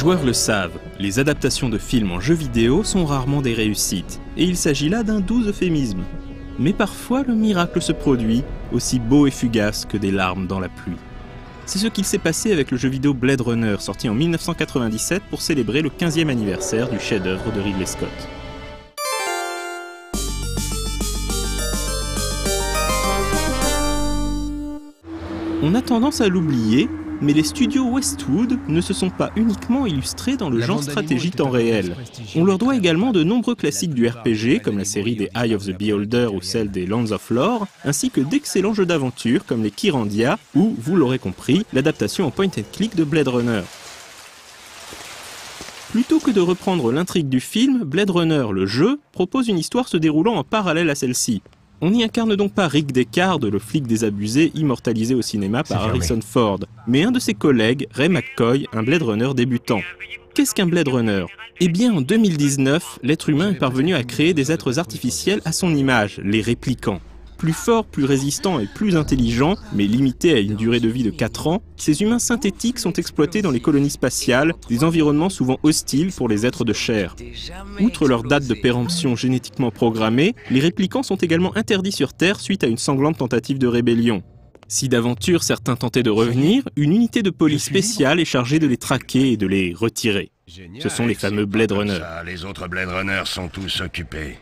joueurs le savent, les adaptations de films en jeux vidéo sont rarement des réussites, et il s'agit là d'un doux euphémisme. Mais parfois le miracle se produit, aussi beau et fugace que des larmes dans la pluie. C'est ce qu'il s'est passé avec le jeu vidéo Blade Runner, sorti en 1997 pour célébrer le 15e anniversaire du chef-d'œuvre de Ridley Scott. On a tendance à l'oublier, mais les studios Westwood ne se sont pas uniquement illustrés dans le genre stratégie temps réel. On leur doit également de nombreux classiques du RPG, comme la série des Eye of the Beholder ou celle des Lands of Lore, ainsi que d'excellents jeux d'aventure comme les Kyrandia, ou, vous l'aurez compris, l'adaptation en point and click de Blade Runner. Plutôt que de reprendre l'intrigue du film, Blade Runner, le jeu, propose une histoire se déroulant en parallèle à celle-ci. On n'y incarne donc pas Rick Deckard, le flic désabusé immortalisé au cinéma par Harrison Ford, mais un de ses collègues, Ray McCoy, un Blade Runner débutant. Qu'est-ce qu'un Blade Runner? Eh bien, en 2019, l'être humain est parvenu à créer des êtres artificiels à son image, les réplicants. Plus forts, plus résistants et plus intelligents, mais limités à une durée de vie de 4 ans, ces humains synthétiques sont exploités dans les colonies spatiales, des environnements souvent hostiles pour les êtres de chair. Outre leur date de péremption génétiquement programmée, les réplicants sont également interdits sur Terre suite à une sanglante tentative de rébellion. Si d'aventure certains tentaient de revenir, une unité de police spéciale est chargée de les traquer et de les retirer. Ce sont les fameux Blade Runner. Les autres Blade Runner sont tous occupés.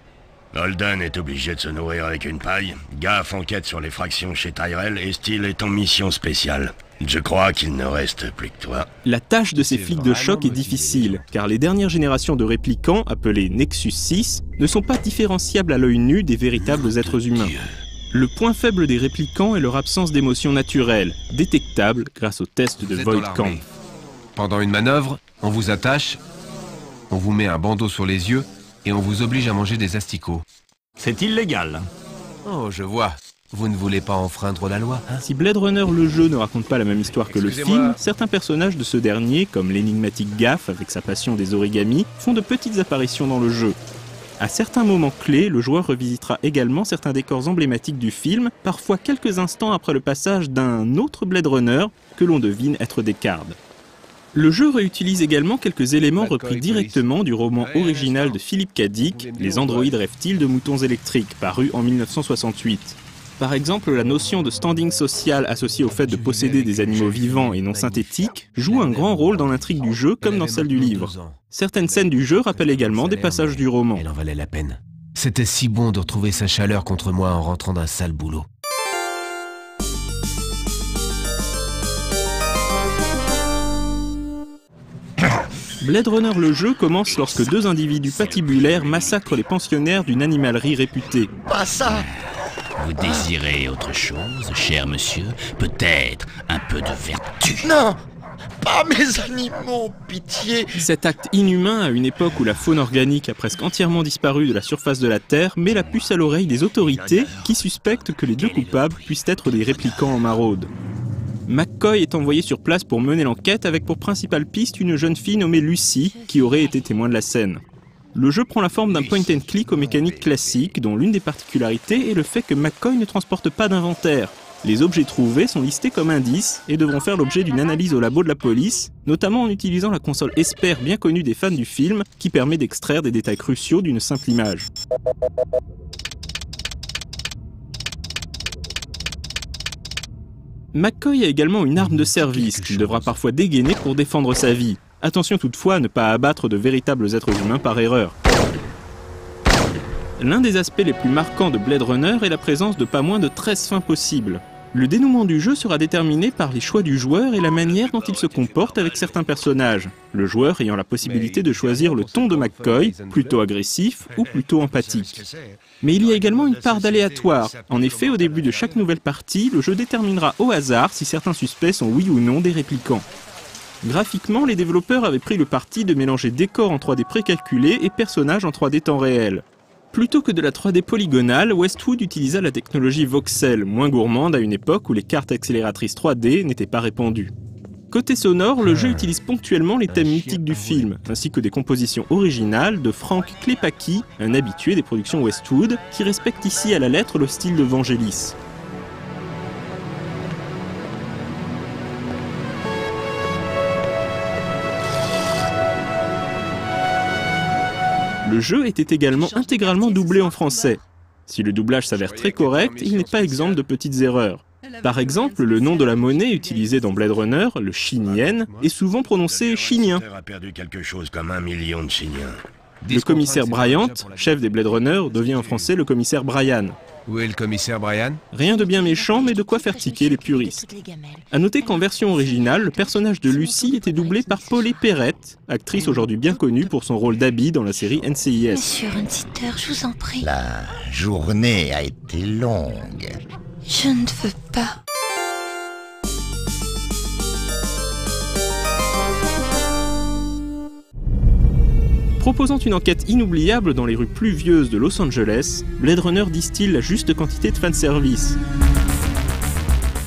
Holden est obligé de se nourrir avec une paille, Gaff enquête sur les fractions chez Tyrell et Steele est en mission spéciale. Je crois qu'il ne reste plus que toi. La tâche de ces flics de choc est difficile, car les dernières générations de réplicants, appelés Nexus 6, ne sont pas différenciables à l'œil nu des véritables êtres humains. Le point faible des réplicants est leur absence d'émotions naturelles, détectable grâce au test de Voight-Kampff. Pendant une manœuvre, on vous attache, on vous met un bandeau sur les yeux, et on vous oblige à manger des asticots. C'est illégal. Oh, je vois. Vous ne voulez pas enfreindre la loi, hein? Si Blade Runner le jeu ne raconte pas la même histoire que le film, certains personnages de ce dernier, comme l'énigmatique Gaff avec sa passion des origamis, font de petites apparitions dans le jeu. À certains moments clés, le joueur revisitera également certains décors emblématiques du film, parfois quelques instants après le passage d'un autre Blade Runner que l'on devine être Deckard. Le jeu réutilise également quelques éléments repris directement du roman original de Philip K. Dick, Les androïdes rêvent-ils de moutons électriques, paru en 1968. Par exemple, la notion de standing social associée au fait de posséder des animaux vivants et non synthétiques joue un grand rôle dans l'intrigue du jeu comme dans celle du livre. Certaines scènes du jeu rappellent également des passages du roman. Elle en valait la peine. C'était si bon de retrouver sa chaleur contre moi en rentrant d'un sale boulot. Blade Runner le jeu commence lorsque deux individus patibulaires massacrent les pensionnaires d'une animalerie réputée. Pas ça! Vous désirez autre chose, cher monsieur? Peut-être un peu de vertu? Non! Pas mes animaux, pitié! Cet acte inhumain, à une époque où la faune organique a presque entièrement disparu de la surface de la Terre, met la puce à l'oreille des autorités qui suspectent que les deux coupables puissent être des réplicants en maraude. McCoy est envoyé sur place pour mener l'enquête avec pour principale piste une jeune fille nommée Lucy qui aurait été témoin de la scène. Le jeu prend la forme d'un point and click aux mécaniques classiques dont l'une des particularités est le fait que McCoy ne transporte pas d'inventaire. Les objets trouvés sont listés comme indices et devront faire l'objet d'une analyse au labo de la police, notamment en utilisant la console Esper bien connue des fans du film qui permet d'extraire des détails cruciaux d'une simple image. McCoy a également une arme de service qu'il devra parfois dégainer pour défendre sa vie. Attention toutefois à ne pas abattre de véritables êtres humains par erreur. L'un des aspects les plus marquants de Blade Runner est la présence de pas moins de 13 fins possibles. Le dénouement du jeu sera déterminé par les choix du joueur et la manière dont il se comporte avec certains personnages, le joueur ayant la possibilité de choisir le ton de McCoy, plutôt agressif ou plutôt empathique. Mais il y a également une part d'aléatoire. En effet, au début de chaque nouvelle partie, le jeu déterminera au hasard si certains suspects sont oui ou non des réplicants. Graphiquement, les développeurs avaient pris le parti de mélanger décors en 3D précalculés et personnages en 3D temps réel. Plutôt que de la 3D polygonale, Westwood utilisa la technologie voxel, moins gourmande à une époque où les cartes accélératrices 3D n'étaient pas répandues. Côté sonore, le jeu utilise ponctuellement les thèmes mythiques du film, ainsi que des compositions originales de Frank Klepacki, un habitué des productions Westwood, qui respecte ici à la lettre le style de Vangelis. Le jeu était également intégralement doublé en français. Si le doublage s'avère très correct, il n'est pas exempt de petites erreurs. Par exemple, le nom de la monnaie utilisée dans Blade Runner, le Shinien, est souvent prononcé Shinien. a perdu quelque chose comme 1 million de Chiniens. Le commissaire Bryant, chef des Blade Runner, devient en français le commissaire Brian. Où est le commissaire Brian? Rien de bien méchant, mais de quoi faire tiquer les puristes. A noter qu'en version originale, le personnage de Lucy était doublé par Paulée Perrette, actrice aujourd'hui bien connue pour son rôle d'Abby dans la série NCIS. Monsieur Hunsitter, je vous en prie. La journée a été longue. Je ne veux pas. Proposant une enquête inoubliable dans les rues pluvieuses de Los Angeles, Blade Runner distille la juste quantité de fanservice.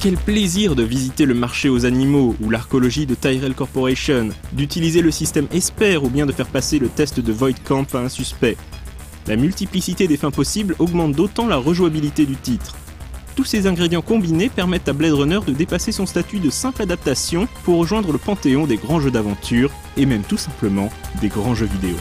Quel plaisir de visiter le marché aux animaux ou l'archéologie de Tyrell Corporation, d'utiliser le système Esper ou bien de faire passer le test de Voight Camp à un suspect. La multiplicité des fins possibles augmente d'autant la rejouabilité du titre. Tous ces ingrédients combinés permettent à Blade Runner de dépasser son statut de simple adaptation pour rejoindre le panthéon des grands jeux d'aventure et même tout simplement des grands jeux vidéo.